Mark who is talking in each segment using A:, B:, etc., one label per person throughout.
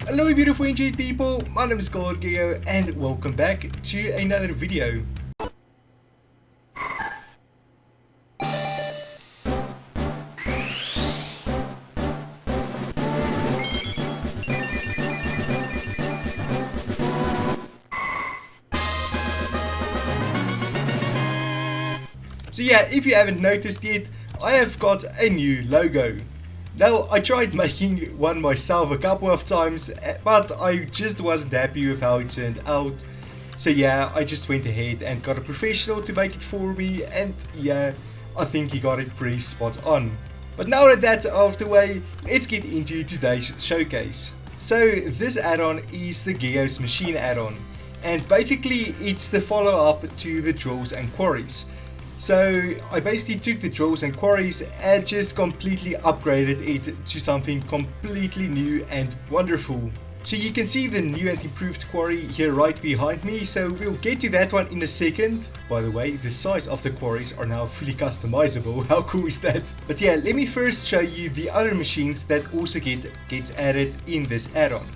A: Hello beautiful internet people, my name is Gecko and welcome back to another video. So yeah, if you haven't noticed yet, I have got a new logo. Now, I tried making one myself a couple of times, but I just wasn't happy with how it turned out. So yeah, I just went ahead and got a professional to make it for me, and yeah, I think he got it pretty spot on. But now that that's out of the way, let's get into today's showcase. So this add-on is the Geos Machine add-on, and basically it's the follow-up to the drills and quarries. So I basically took the drills and quarries and just completely upgraded it to something completely new and wonderful. So you can see the new and improved quarry here right behind me, so we'll get to that one in a second. By the way, the size of the quarries are now fully customizable, how cool is that? But yeah, let me first show you the other machines that also gets added in this add-on.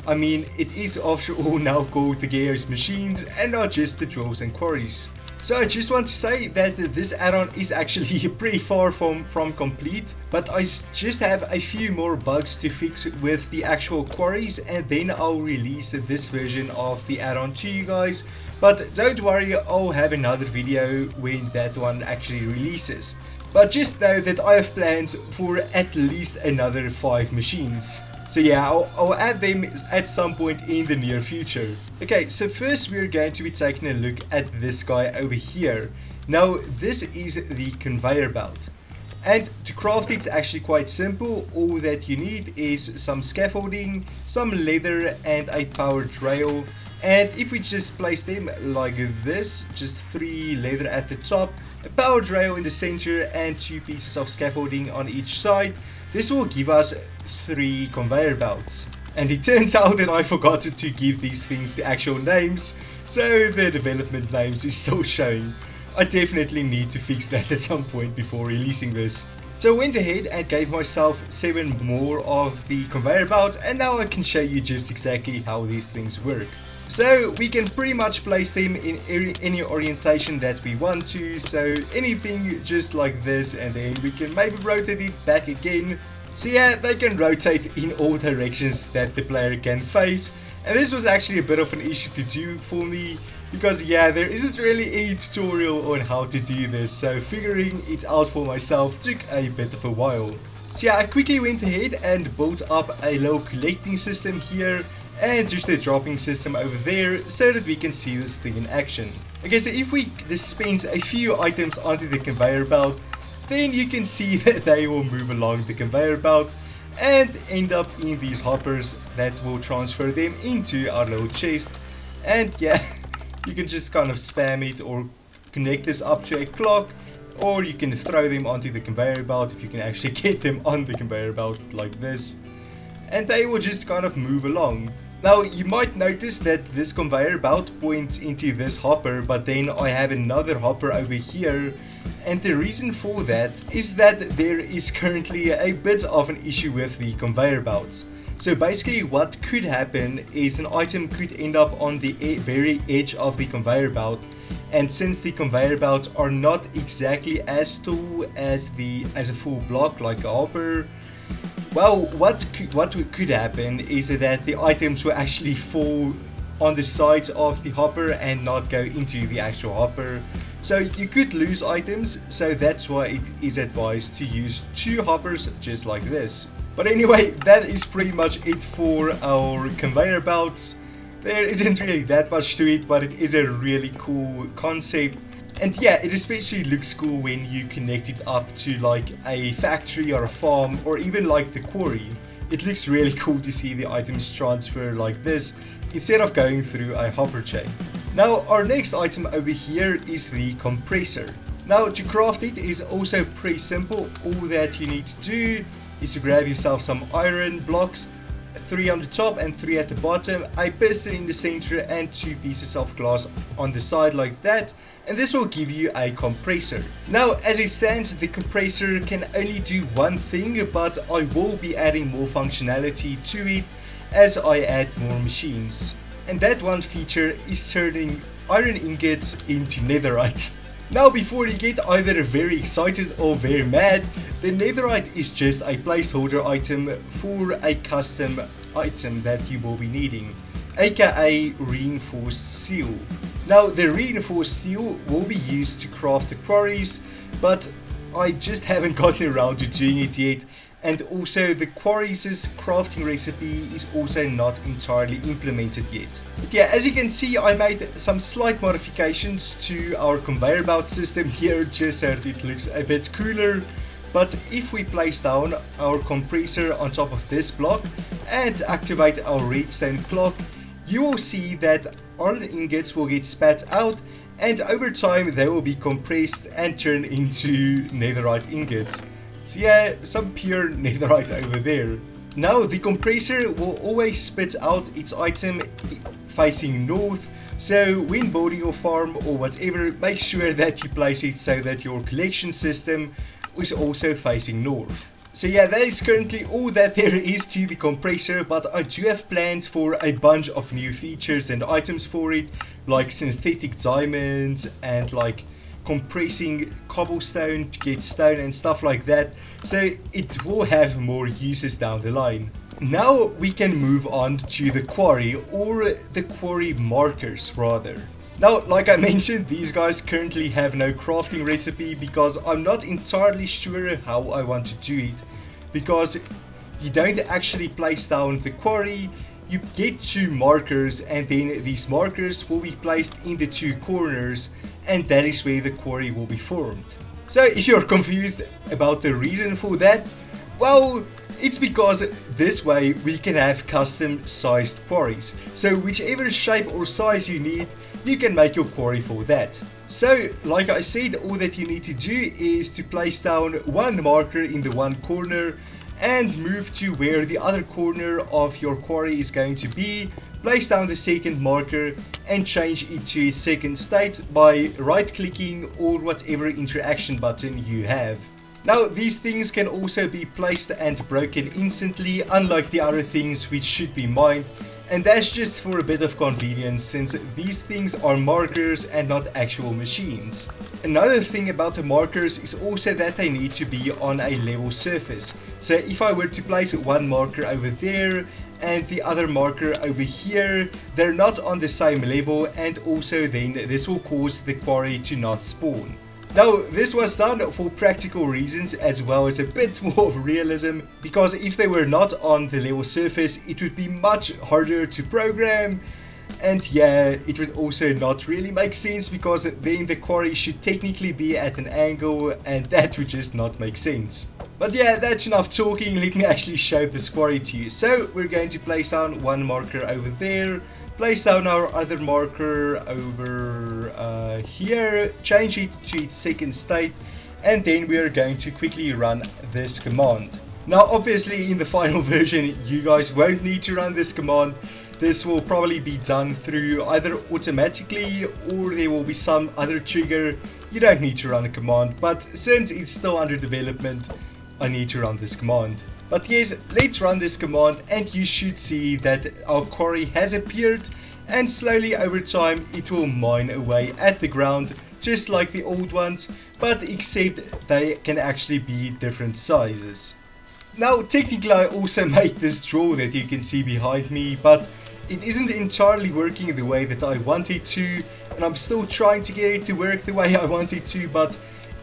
A: I mean, it is after all now called the Geos Machines and not just the drills and quarries. So I just want to say that this add-on is actually pretty far from complete, but I just have a few more bugs to fix with the actual quarries, and then I'll release this version of the add-on to you guys. But don't worry, I'll have another video when that one actually releases. But just know that I have plans for at least another 5 machines. So yeah, I'll add them at some point in the near future. Okay, so first we're going to be taking a look at this guy over here. Now this is the conveyor belt. And to craft it's actually quite simple. All that you need is some scaffolding, some leather and a powered rail. And if we just place them like this, just 3 leather at the top, a powered rail in the center and 2 pieces of scaffolding on each side, this will give us 3 conveyor belts. And it turns out that I forgot to give these things the actual names, so the development names is still showing. I definitely need to fix that at some point before releasing this. So I went ahead and gave myself 7 more of the conveyor belts, and now I can show you just exactly how these things work. So we can pretty much place them in any orientation that we want to, so anything just like this, and then we can maybe rotate it back again. So yeah, they can rotate in all directions that the player can face, and this was actually a bit of an issue to do for me, because yeah, there isn't really any tutorial on how to do this, so figuring it out for myself took a bit of a while. So yeah, I quickly went ahead and built up a little collecting system here, and just a dropping system over there so that we can see this thing in action. Okay, so if we dispense a few items onto the conveyor belt, then you can see that they will move along the conveyor belt and end up in these hoppers that will transfer them into our little chest. And yeah, you can just kind of spam it or connect this up to a clock, or you can throw them onto the conveyor belt if you can actually get them on the conveyor belt like this, and they will just kind of move along. Now you might notice that this conveyor belt points into this hopper, but then I have another hopper over here, and the reason for that is that there is currently a bit of an issue with the conveyor belts. So basically what could happen is an item could end up on the very edge of the conveyor belt, and since the conveyor belts are not exactly as tall as a full block like a hopper, well, what could happen is that the items will actually fall on the sides of the hopper and not go into the actual hopper. So you could lose items, so that's why it is advised to use 2 hoppers just like this. But anyway, that is pretty much it for our conveyor belts. There isn't really that much to it, but it is a really cool concept. And yeah, it especially looks cool when you connect it up to like a factory or a farm or even like the quarry. It looks really cool to see the items transfer like this instead of going through a hopper chain. Now our next item over here is the compressor. Now to craft it is also pretty simple. All that you need to do is to grab yourself some iron blocks, 3 on the top and 3 at the bottom, a piston in the center and 2 pieces of glass on the side like that, and this will give you a compressor. Now as it stands, the compressor can only do one thing, but I will be adding more functionality to it, as I add more machines. And that one feature is turning iron ingots into netherite. Now before you get either very excited or very mad, the netherite is just a placeholder item for a custom item that you will be needing, aka reinforced steel. Now the reinforced steel will be used to craft the quarries, but I just haven't gotten around to doing it yet, and also the quarries' crafting recipe is also not entirely implemented yet. But yeah, as you can see, I made some slight modifications to our conveyor belt system here just so that it looks a bit cooler. But if we place down our compressor on top of this block and activate our redstone clock, you will see that iron ingots will get spat out, and over time they will be compressed and turned into netherite ingots. So yeah, some pure netherite over there. Now the compressor will always spit out its item facing north, so when building your farm or whatever, make sure that you place it so that your collection system is also facing north. So yeah, that is currently all that there is to the compressor, but I do have plans for a bunch of new features and items for it, like synthetic diamonds and like compressing cobblestone to get stone and stuff like that, so it will have more uses down the line. Now we can move on to the quarry, or the quarry markers rather. Now, like I mentioned, these guys currently have no crafting recipe because I'm not entirely sure how I want to do it, because you don't actually place down the quarry. You get 2 markers, and then these markers will be placed in the 2 corners, and that is where the quarry will be formed. So if you're confused about the reason for that, well, it's because this way we can have custom sized quarries. So whichever shape or size you need, you can make your quarry for that. So like I said, all that you need to do is to place down 1 marker in the one corner and move to where the other corner of your quarry is going to be, place down the second marker and change it to its second state by right clicking or whatever interaction button you have. Now these things can also be placed and broken instantly, unlike the other things which should be mined, and that's just for a bit of convenience since these things are markers and not actual machines. Another thing about the markers is also that they need to be on a level surface. So if I were to place 1 marker over there and the other marker over here, they're not on the same level, and also then this will cause the quarry to not spawn. Now this was done for practical reasons as well as a bit more of realism, because if they were not on the level surface it would be much harder to program, and yeah, it would also not really make sense because then the quarry should technically be at an angle, and that would just not make sense. But yeah, that's enough talking, let me actually show this quarry to you. So we're going to place down 1 marker over there, place down our other marker over here, change it to its second state, and then we are going to quickly run this command. Now obviously in the final version you guys won't need to run this command. This will probably be done through either automatically or there will be some other trigger. You don't need to run a command, but since it's still under development, I need to run this command. But yes, let's run this command and you should see that our quarry has appeared, and slowly over time it will mine away at the ground just like the old ones, but except they can actually be different sizes. Now technically I also made this drawer that you can see behind me, but it isn't entirely working the way that I want it to, and I'm still trying to get it to work the way I want it to, but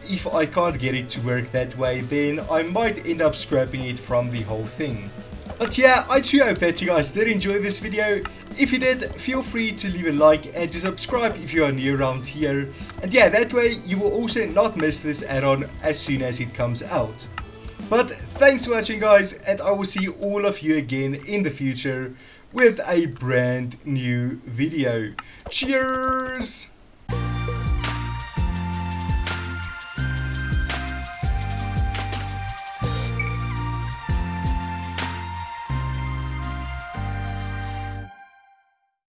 A: if I can't get it to work that way, then I might end up scrapping it from the whole thing. But yeah, I do hope that you guys did enjoy this video. If you did, feel free to leave a like and to subscribe if you are new around here. And yeah, that way you will also not miss this add-on as soon as it comes out. But thanks for watching guys, and I will see all of you again in the future with a brand new video. Cheers!